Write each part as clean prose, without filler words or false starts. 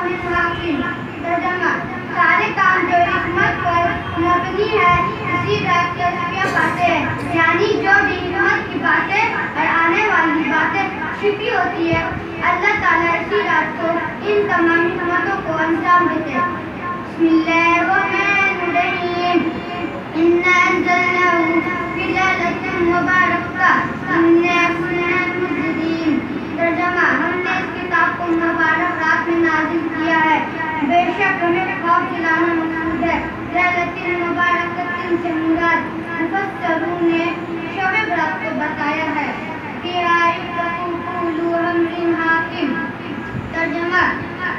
من حاکم۔ ترجمہ: سارے کام جو حکمت پر مبنی ہے اسی رات تزکیہ پاتے ہیں، یعنی جو بھی حکمت کی باتیں اور آنے والی باتیں چھپی ہوتی ہے، اللہ تعالیٰ اسی رات کو ان تمام حکمتوں کو انجام دیتے ہیں۔ بسم اللہ الرحمن الرحیم۔ اِنَّا أَنزَلْنَاهُ فِي لَيْلَةٍ مُبَارَكَةٍ إِنَّا كُنَّا مُنذِرِينَ۔ ترجمہ: ہم نے اس کتاب کو مبارک رات میں نازل کیا ہے، بے شک ہمیں خوف دلانا مقصود ہے۔ لیلۃ مبارکۃ سے مراد مفسرون نے شب برات کو بتایا ہے۔ فیہا یفرقُ کُلُّ امرٍ حکیم۔ ترجمہ: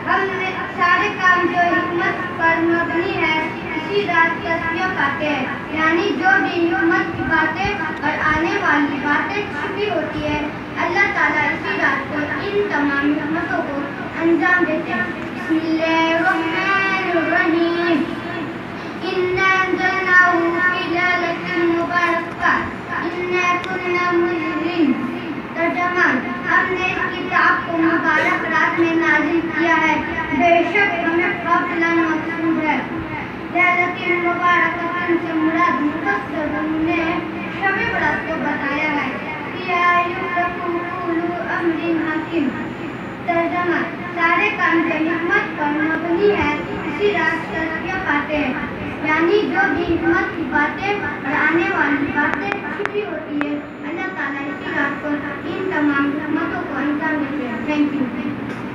ہم نے سارے کام جو حکمت پر مبنی ہے اسی رات تزکیہ پاتے ہیں، یعنی جو بھی حکمت کی باتیں اور آنے والی باتیں چھپی ہوتی ہے، اللہ تعالیٰ اسی رات کو ان تمام حکمتوں کو انجام دیتے ہیں۔ بسم اللہ الرحمن الرحیم۔ اِنَّا أَنزَلْنَاهُ فِي لَيْلَةٍ مُبَارَكَةٍ إِنَّا كُنَّا مُنذِرِينَ۔ ترجمہ: ہم نے اس کتاب کو مبارک رات میں نازل کیا ہے، بے شک ہمیں خوف دلانا مقصود ہے۔ لیلۃ مبارکۃ سے مراد مفسرون نے شب برات کو بتایا ہے۔ فیہا یفرقُ کُلُّ امرٍ حکیم۔ ترجمہ: سارے کام جو حکمت پر مبنی ہے اسی رات تزکیہ پاتے ہیں، یعنی جو بھی حکمت کی باتیں اور آنے والی باتیں چھپی ہوتی ہے، اللہ تعالیٰ اسی رات کو ان تمام حکمتوں کو انجام دیتے ہیں۔ Thank you.